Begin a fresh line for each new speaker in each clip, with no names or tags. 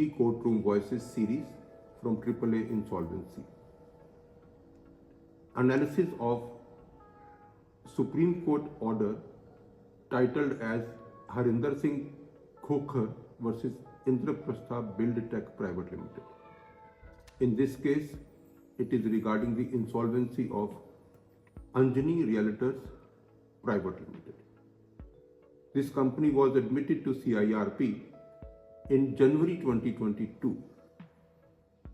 TV Courtroom Voices series from AAA Insolvency. Analysis of Supreme Court order titled as Harinder Singh Khokhar versus Indraprastha Build Tech Private Limited. In this case, it is regarding the insolvency of Anjani Realtors Private Limited. This company was admitted to CIRP in January 2022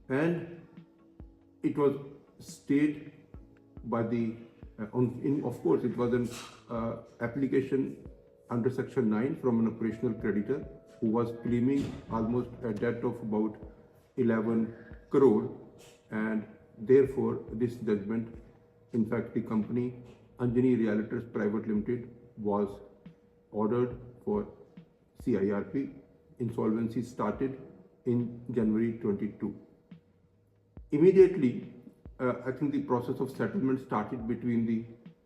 and it was stayed by the, of course, it was an application under Section 9 from an operational creditor who was claiming almost a debt of about 11 crore, and therefore this judgment, in fact the company Anjani Realtors Private Limited was ordered for CIRP. Insolvency started in January 22. Immediately, I think the process of settlement started between the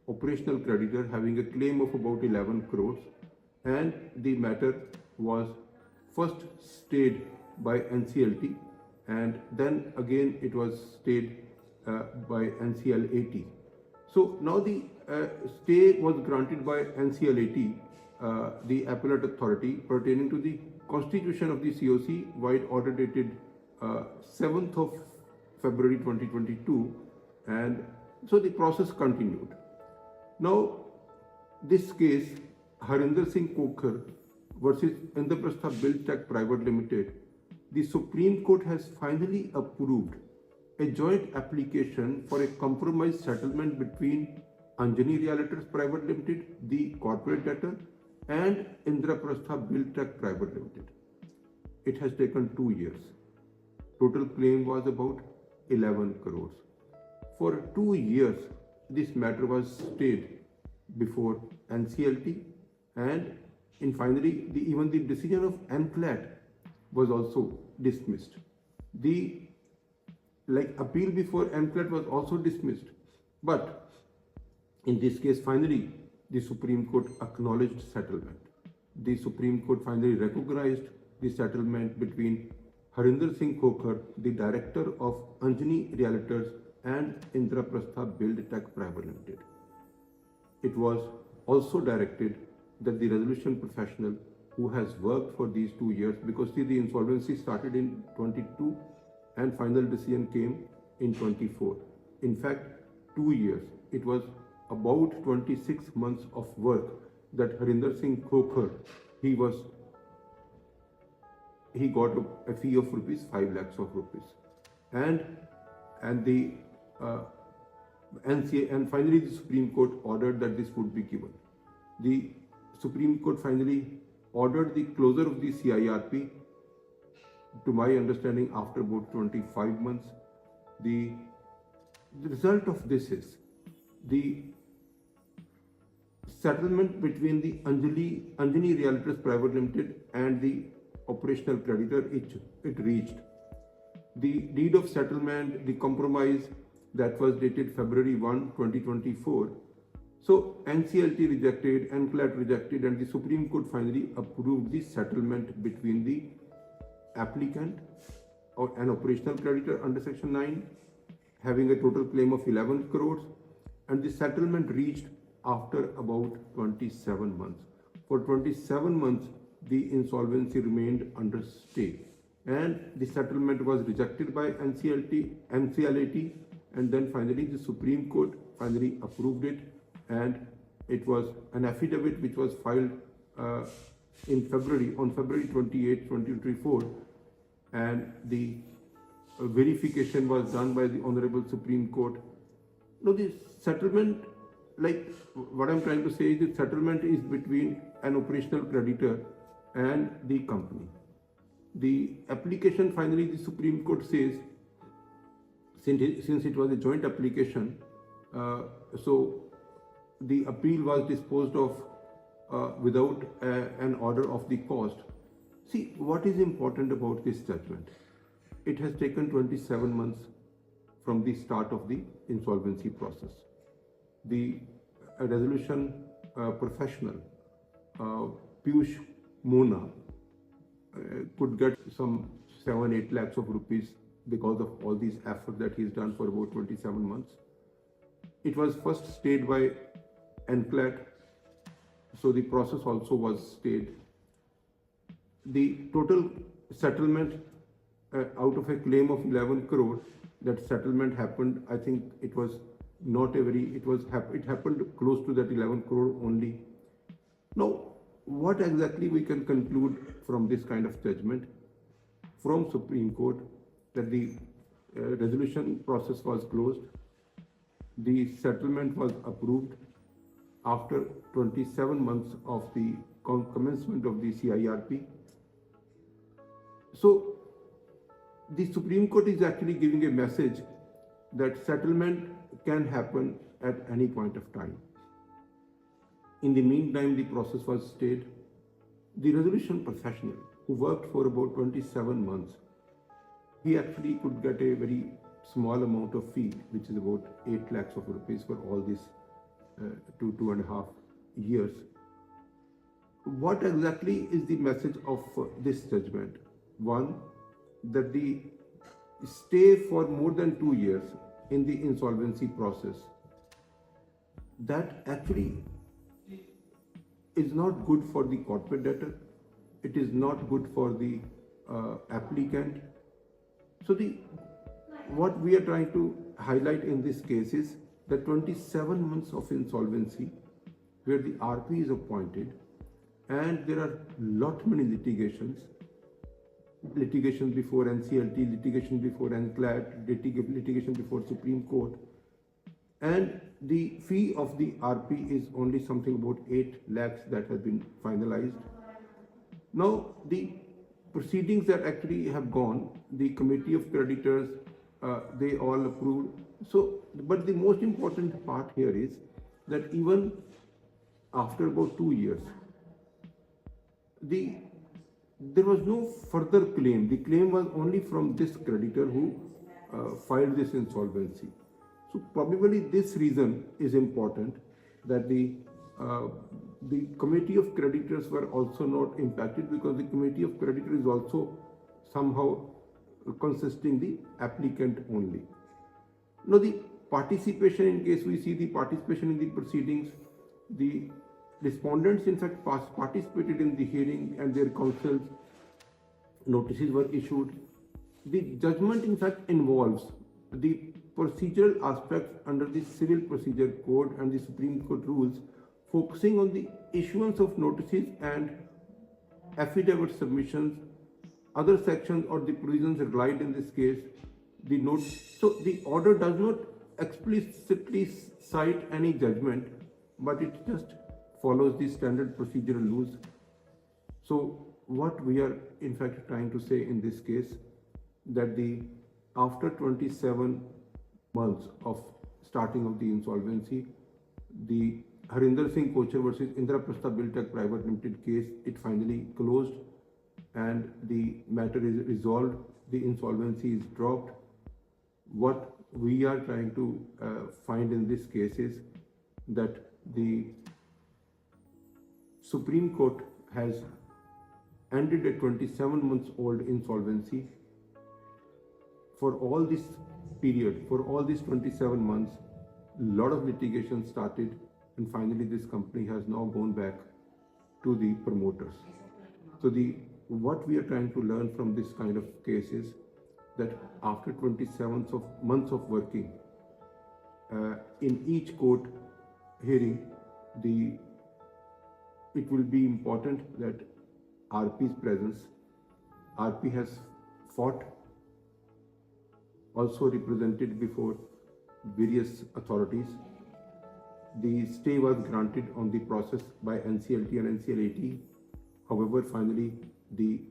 operational creditor having a claim of about 11 crores, and the matter was first stayed by NCLT and then again it was stayed by NCLAT. So now the stay was granted by NCLAT, the appellate authority, pertaining to the constitution of the COC by order dated 7th of February 2022, and so the process continued. Now this case, Harinder Singh Khokhar versus Indraprastha Build Tech Private Limited, the Supreme Court has finally approved a joint application for a compromise settlement between Anjani Realtors Private Limited, the corporate debtor, and Indraprastha Build Tech Private Limited. It has taken 2 years. Total claim was about 11 crores. For 2 years, this matter was stayed before NCLT, and finally, even the decision of NCLAT was also dismissed. The appeal before NCLAT was also dismissed, but in this case, finally, the Supreme Court acknowledged settlement. The Supreme Court finally recognized the settlement between Harinder Singh Khokhar, the director of Anjani Realtors, and Indraprastha Build Tech Private Limited. It was also directed that the resolution professional who has worked for these 2 years, because see, the insolvency started in 22 and final decision came in 24. In fact, 2 years. It was about 26 months of work that Harinder Singh Khokhar, he got a fee of rupees 5 lakhs of rupees, and finally the Supreme Court ordered that this would be given. The Supreme Court finally ordered the closure of the CIRP, to my understanding, after about 25 months. The result of this is the settlement between the Anjani Realtors Private Limited and the operational creditor, it reached. The deed of settlement, the compromise, that was dated February 1, 2024. So NCLT rejected, NCLAT rejected, and the Supreme Court finally approved the settlement between the applicant or an operational creditor under Section 9, having a total claim of 11 crores, and the settlement reached after about 27 months. For 27 months, the insolvency remained under stay, and the settlement was rejected by NCLAT, and then finally the Supreme Court finally approved it, and it was an affidavit which was filed on February 28, 2024, and the verification was done by the Honorable Supreme Court. Now the settlement, what I'm trying to say is, the settlement is between an operational creditor and the company. The application, finally the Supreme Court says, since it was a joint application, so the appeal was disposed of without an order of the cost. See, what is important about this judgment? It has taken 27 months from the start of the insolvency process. The resolution professional, Piyush Mona, could get some 7-8 lakhs of rupees because of all these efforts that he's done for about 27 months. It was first stayed by NCLAT, so the process also was stayed. The total settlement out of a claim of 11 crore, that settlement happened, I think it was not a very, it happened close to that 11 crore only. Now, what exactly we can conclude from this kind of judgment from Supreme Court, that the resolution process was closed, the settlement was approved after 27 months of the commencement of the CIRP. So the Supreme Court is actually giving a message that settlement can happen at any point of time. In the meantime, the process was stayed. The resolution professional who worked for about 27 months, he actually could get a very small amount of fee, which is about 8 lakhs of rupees for all these 2.5 years. What exactly is the message of this judgment? One, that the stay for more than 2 years in the insolvency process, that actually is not good for the corporate debtor. It is not good for the applicant. So what we are trying to highlight in this case is the 27 months of insolvency where the RP is appointed and there are many litigations before NCLT, litigation before NCLAT, litigation before Supreme Court, and the fee of the RP is only something about 8 lakhs that has been finalized. Now, the proceedings that actually have gone, the committee of creditors, they all approved. So, but the most important part here is that even after about 2 years, there was no further claim. The claim was only from this creditor who filed this insolvency. So probably this reason is important, that the committee of creditors were also not impacted, because the committee of creditors is also somehow consisting the applicant only. Now the participation, in case we see the participation in the proceedings, the respondents in fact participated in the hearing and their counsels, notices were issued. The judgment in fact involves the procedural aspects under the Civil Procedure Code and the Supreme Court rules, focusing on the issuance of notices and affidavit submissions, other sections or the provisions relied in this case, the note. So the order does not explicitly cite any judgment, but it just follows the standard procedural rules. So what we are in fact trying to say in this case, that after 27 months of starting of the insolvency, the Harinder Singh Kochar versus Indraprastha Buildtech Private Limited case, it finally closed and the matter is resolved. The insolvency is dropped. What we are trying to find in this case is that the Supreme Court has ended a 27 months old insolvency. For all this period, for all these 27 months, a lot of litigation started, and finally this company has now gone back to the promoters. So what we are trying to learn from this kind of case is that after 27 months of working, in each court hearing, it will be important that RP's presence. RP has fought, also represented before various authorities. The stay was granted on the process by NCLT and NCLAT. However, finally, the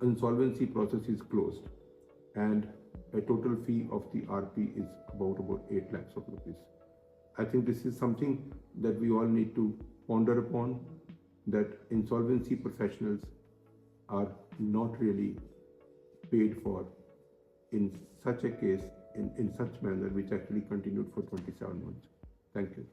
insolvency process is closed and a total fee of the RP is about 8 lakhs of rupees. I think this is something that we all need to ponder upon, that insolvency professionals are not really paid for in such a case, in such manner, which actually continued for 27 months. Thank you.